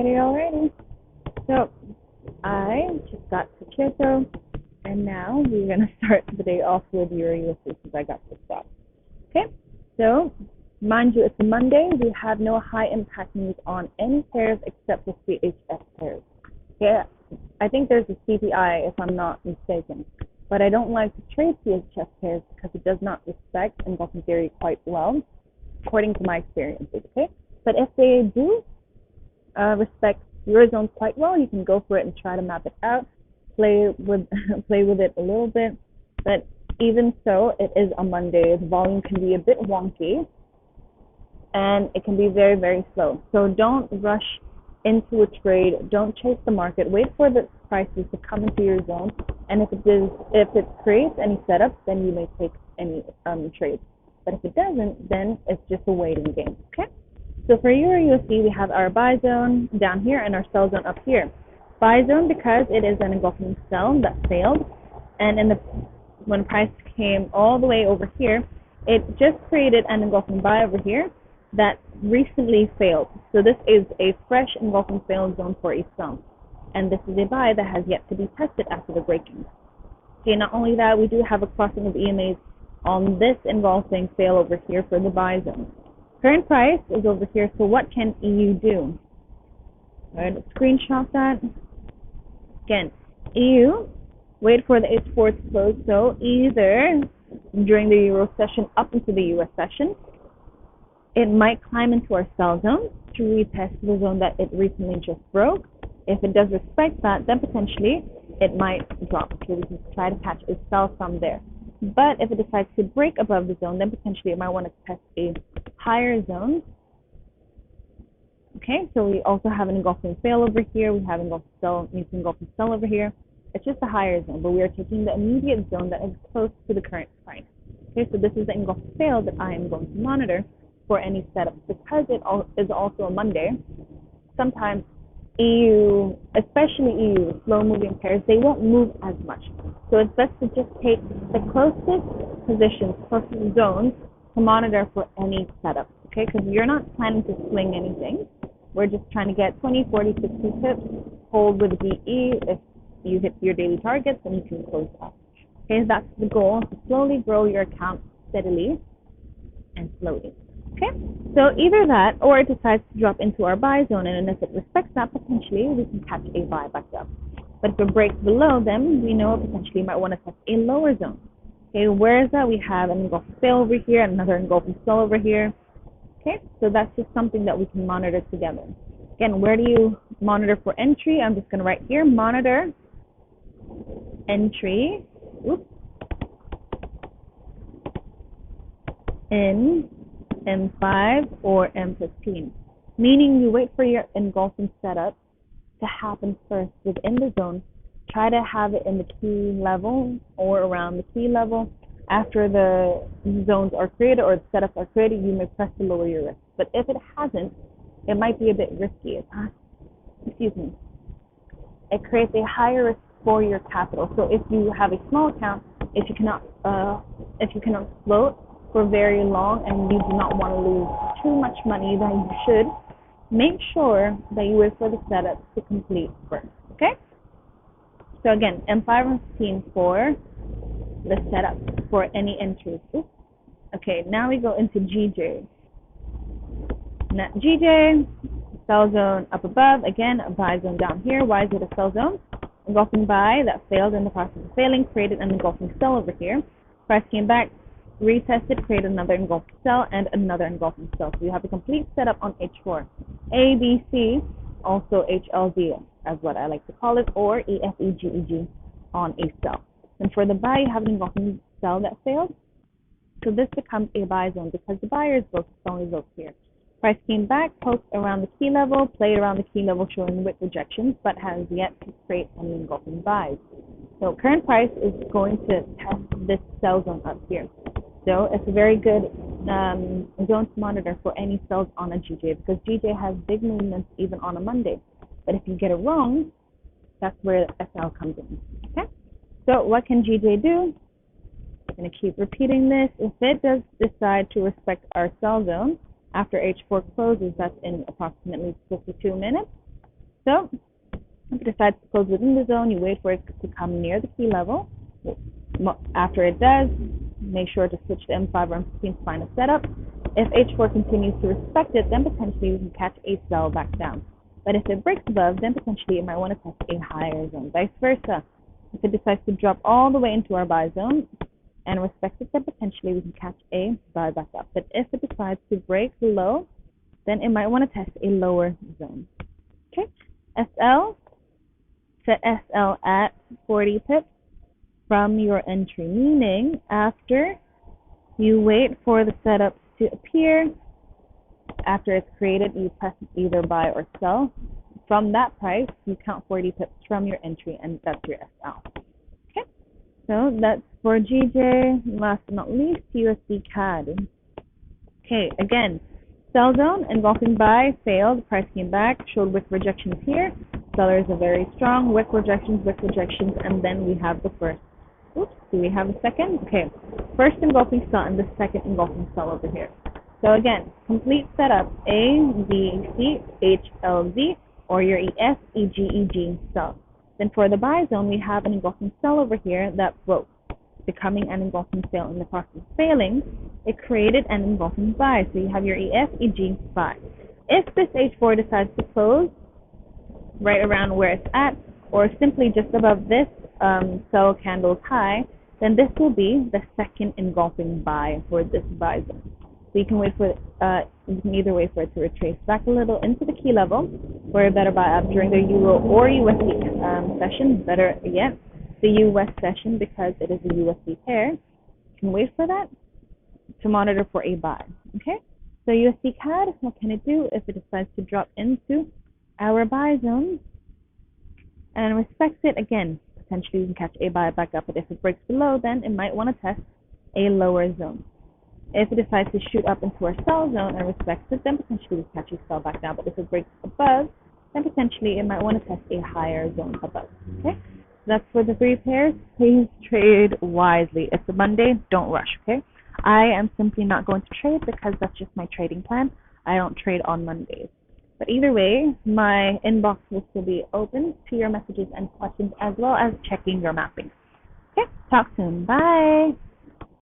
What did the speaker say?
Alrighty. So I just got to Kyoto, and now we're gonna start the day off with Euro USD since I got this stuff. Okay. So mind you, it's a Monday. We have no high impact news on any pairs except the CHF pairs. Yeah, I think there's a CPI if I'm not mistaken, but I don't like to trade CHF pairs because it does not respect investment theory quite well, according to my experiences. Okay. But if they do respect Eurozone quite well, you can go for it and try to map it out, play with it a little bit. But even so, it is a Monday. The volume can be a bit wonky, and it can be very, very slow. So don't rush into a trade. Don't chase the market. Wait for the prices to come into your zone, and if it creates any setups, then you may take any trades. But if it doesn't, then it's just a waiting game. Okay. So for Euro USD, we have our buy zone down here and our sell zone up here. Buy zone because it is an engulfing sell that failed, and when price came all the way over here, it just created an engulfing buy over here that recently failed. So this is a fresh engulfing fail zone for a sell, and this is a buy that has yet to be tested after the breaking. Okay, not only that, we do have a crossing of EMAs on this engulfing fail over here for the buy zone. Current price is over here, so what can EU do? All right, let's screenshot that. Again, EU, wait for the H4 to close, so either during the Euro session up into the US session, it might climb into our sell zone to retest the zone that it recently just broke. If it does respect that, then potentially it might drop. So we can try to catch a sell from there. But if it decides to break above the zone, then potentially it might want to test a higher zone. Okay, so we also have an engulfing fail over here. We have engulfing sell over here. It's just a higher zone, but we are taking the immediate zone that is close to the current price. Okay, so this is the engulfing fail that I am going to monitor for any setups. Because it is also a Monday, sometimes EU, especially EU, slow-moving pairs, they won't move as much. So it's best to just take the closest positions, closest zones to monitor for any setup, okay? Because you're not planning to swing anything. We're just trying to get 20, 40, 60 pips, hold with DE. If you hit your daily targets, then you can close up. Okay, that's the goal, to slowly grow your account steadily and slowly. Okay, so either that or it decides to drop into our buy zone, and if it respects that, potentially we can catch a buy back up. But if it breaks below them, we know potentially might want to test a lower zone. Okay, where is that? We have an engulfing fail over here, another engulfing sell over here. Okay, so that's just something that we can monitor together. Again, where do you monitor for entry? I'm just going to write here, monitor entry in M5 or M15, meaning you wait for your engulfing setup to happen first within the zone. Try to have it in the key level or around the key level. After the zones are created or the setups are created, you may press to lower your risk. But if it hasn't, it might be a bit risky. It creates a higher risk for your capital. So if you have a small account, if you cannot float for very long and you do not want to lose too much money than you should, make sure that you wait for the setup to complete first. Okay? So again, M5 and 15 for the setup for any entries. Okay, now we go into GJ. Now, GJ, sell zone up above. Again, a buy zone down here. Why is it a sell zone? Engulfing buy that failed in the process of failing, created an engulfing sell over here. Price came back, retested, created another engulfing sell and another engulfing sell. So you have a complete setup on H4. A, B, C, also HLZ, as what I like to call it, or E, F, E, G, E, G on a sell. And for the buy, you have an engulfing sell that failed. So this becomes a buy zone because the buyer is booked, it's only booked here. Price came back, poked around the key level, played around the key level showing wick rejections, but has yet to create any engulfing buys. So current price is going to test this sell zone up here. So it's a very good zone to monitor for any sells on a GJ because GJ has big movements even on a Monday. But if you get it wrong, that's where SL comes in. Okay? So what can GJ do? I'm going to keep repeating this. If it does decide to respect our sell zone after H4 closes, that's in approximately 52 minutes, So if it decides to close within the zone, you wait for it to come near the key level. After it does, make sure to switch to M5 or M15 to find a setup. If H4 continues to respect it, then potentially we can catch a sell back down. But if it breaks above, then potentially it might want to test a higher zone. Vice versa. If it decides to drop all the way into our buy zone and respect it, then potentially we can catch a buy back up. But if it decides to break below, then it might want to test a lower zone. Okay, SL, set SL at 40 pips from your entry, meaning after you wait for the setup to appear, after it's created, you press either buy or sell. From that price, you count 40 pips from your entry, and that's your SL. Okay, so that's for GJ. Last but not least, USD CAD. Okay, again, sell zone, engulfing buy, failed, price came back, showed wick rejections here. Sellers are very strong, wick rejections, and then we have the first. Oops, do we have a second? Okay, first engulfing sell and the second engulfing sell over here. So again, complete setup A, B, C, H, L, Z, or your ES, EG, EG sell. Then for the buy zone, we have an engulfing sell over here that broke, becoming an engulfing sell. In the process of failing, it created an engulfing buy. So you have your ES, EG, buy. If this H4 decides to close right around where it's at, or simply just above this sell candle's high, then this will be the second engulfing buy for this buy zone. So you can wait for you can either wait for it to retrace back a little into the key level for a better buy up during the Euro or USD session. Better yet, the US session, because it is a USD pair. You can wait for that to monitor for a buy. Okay, so USD CAD, what can it do if it decides to drop into our buy zone and respects it? Again, potentially you can catch a buy back up, but if it breaks below, then it might want to test a lower zone. If it decides to shoot up into our sell zone and respects it, then potentially we catch a sell back down. But if it breaks above, then potentially it might want to test a higher zone above. Okay, so that's for the three pairs. Please trade wisely. It's a Monday. Don't rush. Okay, I am simply not going to trade because that's just my trading plan. I don't trade on Mondays. But either way, my inbox will still be open to your messages and questions, as well as checking your mapping. Okay, talk soon. Bye.